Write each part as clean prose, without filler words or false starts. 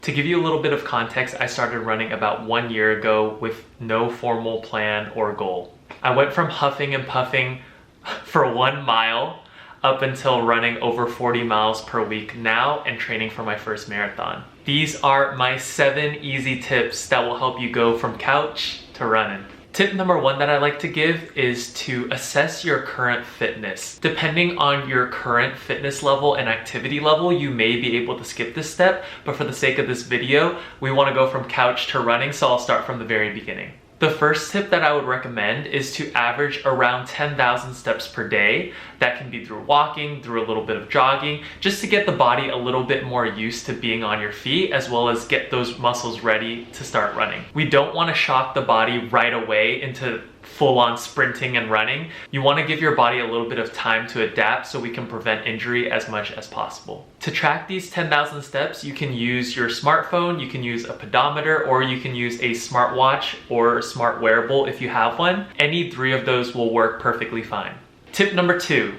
To give you a little bit of context, I started running about 1 year ago with no formal plan or goal. I went from huffing and puffing for 1 mile up until running over 40 miles per week now and training for my first marathon. These are my 7 easy tips that will help you go from couch to running. Tip number 1 that I like to give is to assess your current fitness. Depending on your current fitness level and activity level, you may be able to skip this step, but for the sake of this video, we want to go from couch to running, so I'll start from the very beginning. The first tip that I would recommend is to average around 10,000 steps per day. That can be through walking, through a little bit of jogging, just to get the body a little bit more used to being on your feet, as well as get those muscles ready to start running. We don't want to shock the body right away into full-on sprinting and running. You want to give your body a little bit of time to adapt so we can prevent injury as much as possible. To track these 10,000 steps, you can use your smartphone, you can use a pedometer, or you can use a smartwatch or a smart wearable if you have one. Any 3 of those will work perfectly fine. Tip number 2,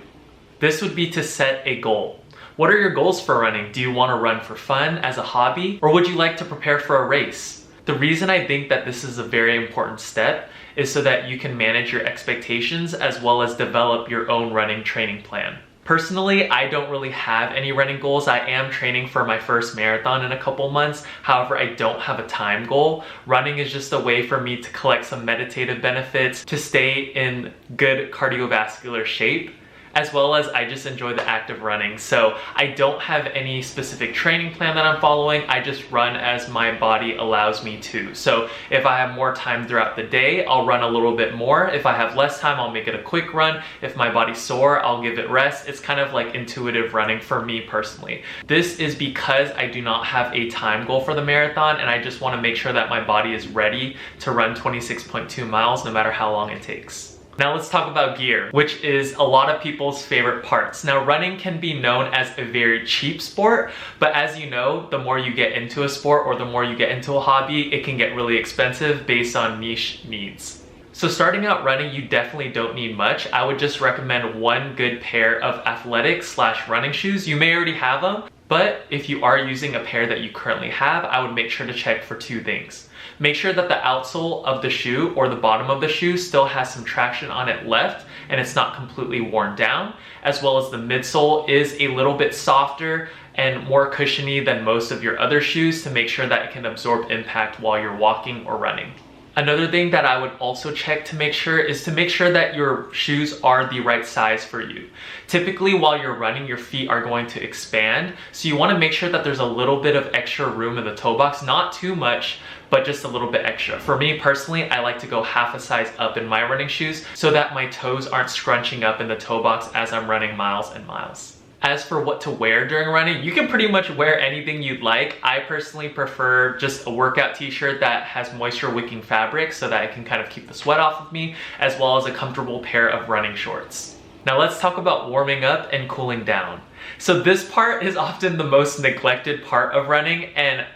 this would be to set a goal. What are your goals for running? Do you want to run for fun as a hobby, or would you like to prepare for a race? The reason I think that this is a very important step is so that you can manage your expectations as well as develop your own running training plan. Personally, I don't really have any running goals. I am training for my first marathon in a couple months. However, I don't have a time goal. Running is just a way for me to collect some meditative benefits, to stay in good cardiovascular shape, as well as I just enjoy the act of running. So I don't have any specific training plan that I'm following. I just run as my body allows me to. So if I have more time throughout the day, I'll run a little bit more. If I have less time, I'll make it a quick run. If my body's sore, I'll give it rest. It's kind of like intuitive running for me personally. This is because I do not have a time goal for the marathon, and I just want to make sure that my body is ready to run 26.2 miles no matter how long it takes. Now let's talk about gear, which is a lot of people's favorite parts. Now running can be known as a very cheap sport, but as you know, the more you get into a sport or the more you get into a hobby, it can get really expensive based on niche needs. So starting out running, you definitely don't need much. I would just recommend 1 good pair of athletic/running shoes. You may already have them, but if you are using a pair that you currently have, I would make sure to check for 2 things. Make sure that the outsole of the shoe or the bottom of the shoe still has some traction on it left and it's not completely worn down, as well as the midsole is a little bit softer and more cushiony than most of your other shoes to make sure that it can absorb impact while you're walking or running. Another thing that I would also check to make sure is to make sure that your shoes are the right size for you. Typically, while you're running, your feet are going to expand, so you want to make sure that there's a little bit of extra room in the toe box, not too much, but just a little bit extra. For me personally, I like to go half a size up in my running shoes so that my toes aren't scrunching up in the toe box as I'm running miles and miles. As for what to wear during running, you can pretty much wear anything you'd like. I personally prefer just a workout t-shirt that has moisture wicking fabric so that I can kind of keep the sweat off of me, as well as a comfortable pair of running shorts. Now let's talk about warming up and cooling down. So this part is often the most neglected part of running, and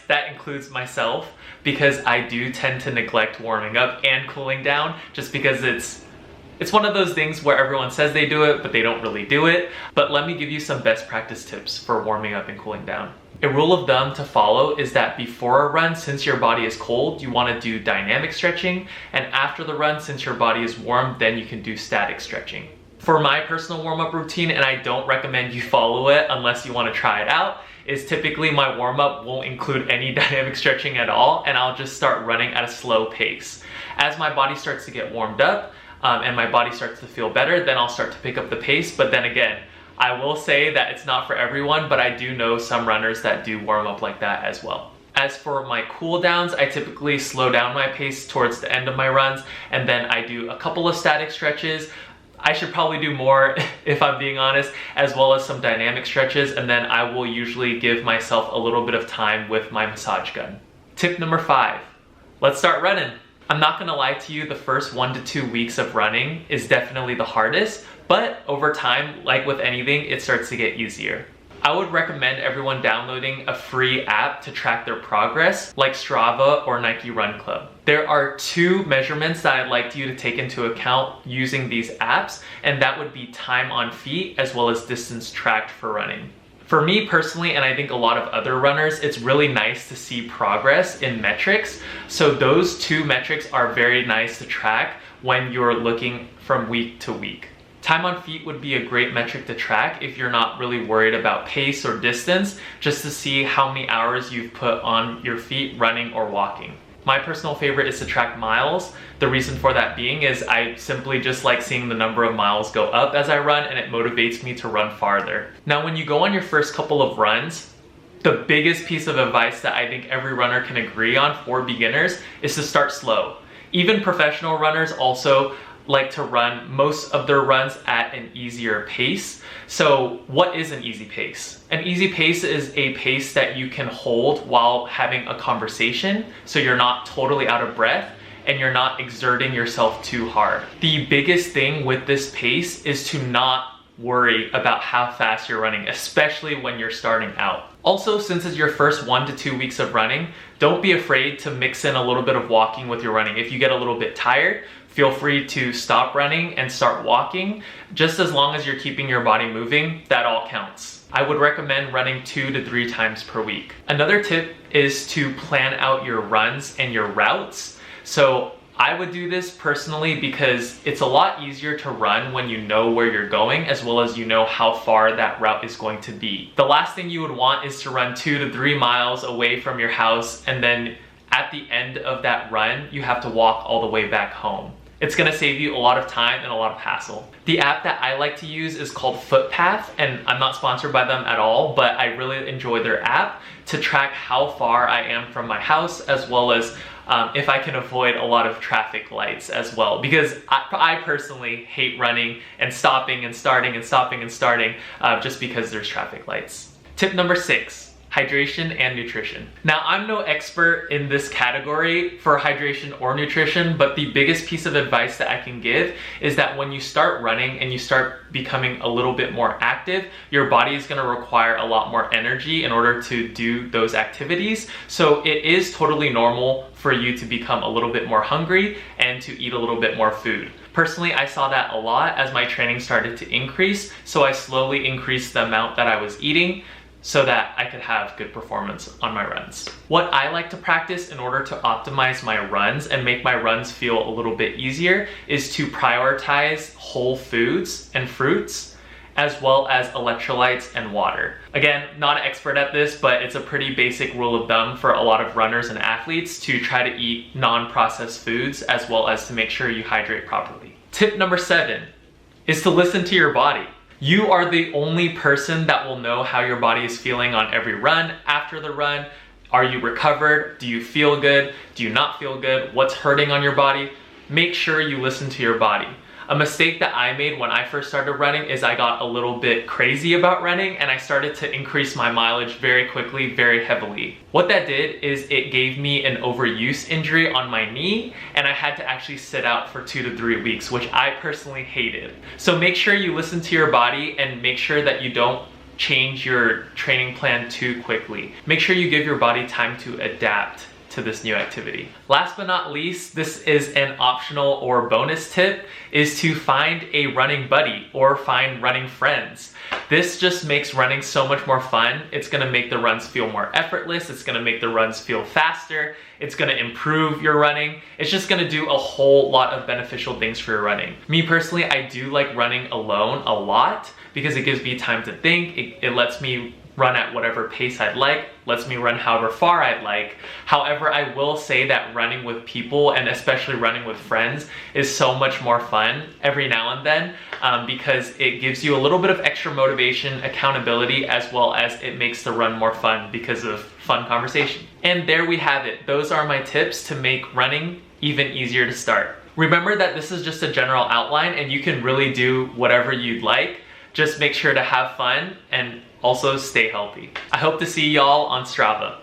that includes myself, because I do tend to neglect warming up and cooling down just because it's one of those things where everyone says they do it, but they don't really do it. But let me give you some best practice tips for warming up and cooling down. A rule of thumb to follow is that before a run, since your body is cold, you want to do dynamic stretching, and after the run, since your body is warm, then you can do static stretching. For my personal warm-up routine, and I don't recommend you follow it unless you want to try it out, is typically my warm-up won't include any dynamic stretching at all, and I'll just start running at a slow pace. As my body starts to get warmed up, and my body starts to feel better, then I'll start to pick up the pace. But then again, I will say that it's not for everyone, but I do know some runners that do warm up like that as well. As for my cool downs, I typically slow down my pace towards the end of my runs, and then I do a couple of static stretches. I should probably do more if I'm being honest, as well as some dynamic stretches, and then I will usually give myself a little bit of time with my massage gun. Tip number 5, let's start running. I'm not gonna lie to you, the first 1 to 2 weeks of running is definitely the hardest, but over time, like with anything, it starts to get easier. I would recommend everyone downloading a free app to track their progress, like Strava or Nike Run Club. There are 2 measurements that I'd like you to take into account using these apps, and that would be time on feet as well as distance tracked for running. For me personally, and I think a lot of other runners, it's really nice to see progress in metrics. So those two metrics are very nice to track when you're looking from week to week. Time on feet would be a great metric to track if you're not really worried about pace or distance, just to see how many hours you've put on your feet running or walking. My personal favorite is to track miles. The reason for that being is I simply just like seeing the number of miles go up as I run, and it motivates me to run farther. Now, when you go on your first couple of runs, the biggest piece of advice that I think every runner can agree on for beginners is to start slow. Even professional runners also like to run most of their runs at an easier pace. So what is an easy pace? An easy pace is a pace that you can hold while having a conversation, so you're not totally out of breath and you're not exerting yourself too hard. The biggest thing with this pace is to not worry about how fast you're running, especially when you're starting out. Also, since it's your first 1 to 2 weeks of running, don't be afraid to mix in a little bit of walking with your running. If you get a little bit tired, feel free to stop running and start walking. Just as long as you're keeping your body moving, that all counts. I would recommend running 2 to 3 times per week. Another tip is to plan out your runs and your routes. So I would do this personally because it's a lot easier to run when you know where you're going, as well as you know how far that route is going to be. The last thing you would want is to run 2 to 3 miles away from your house, and then at the end of that run, you have to walk all the way back home. It's gonna save you a lot of time and a lot of hassle. The app that I like to use is called Footpath, and I'm not sponsored by them at all, but I really enjoy their app to track how far I am from my house, as well as if I can avoid a lot of traffic lights as well, because I personally hate running and stopping and starting and stopping and starting just because there's traffic lights. Tip number 6. Hydration and nutrition. Now, I'm no expert in this category for hydration or nutrition, but the biggest piece of advice that I can give is that when you start running and you start becoming a little bit more active, your body is going to require a lot more energy in order to do those activities. So it is totally normal for you to become a little bit more hungry and to eat a little bit more food. Personally, I saw that a lot as my training started to increase, so I slowly increased the amount that I was eating so that I could have good performance on my runs. What I like to practice in order to optimize my runs and make my runs feel a little bit easier is to prioritize whole foods and fruits, as well as electrolytes and water. Again, not an expert at this, but it's a pretty basic rule of thumb for a lot of runners and athletes to try to eat non-processed foods, as well as to make sure you hydrate properly. Tip number 7 is to listen to your body. You are the only person that will know how your body is feeling on every run, after the run. Are you recovered? Do you feel good? Do you not feel good? What's hurting on your body? Make sure you listen to your body. A mistake that I made when I first started running is I got a little bit crazy about running, and I started to increase my mileage very quickly, very heavily. What that did is it gave me an overuse injury on my knee, and I had to actually sit out for 2 to 3 weeks, which I personally hated. So make sure you listen to your body and make sure that you don't change your training plan too quickly. Make sure you give your body time to adapt to this new activity. Last but not least, this is an optional or bonus tip, is to find a running buddy or find running friends. This just makes running so much more fun. It's gonna make the runs feel more effortless. It's gonna make the runs feel faster. It's gonna improve your running. It's just gonna do a whole lot of beneficial things for your running. Me personally, I do like running alone a lot because it gives me time to think. It lets me run at whatever pace I'd like, lets me run however far I'd like. However, I will say that running with people, and especially running with friends, is so much more fun every now and then because it gives you a little bit of extra motivation, accountability, as well as it makes the run more fun because of fun conversation. And there we have it. Those are my tips to make running even easier to start. Remember that this is just a general outline and you can really do whatever you'd like. Just make sure to have fun and also stay healthy. I hope to see y'all on Strava.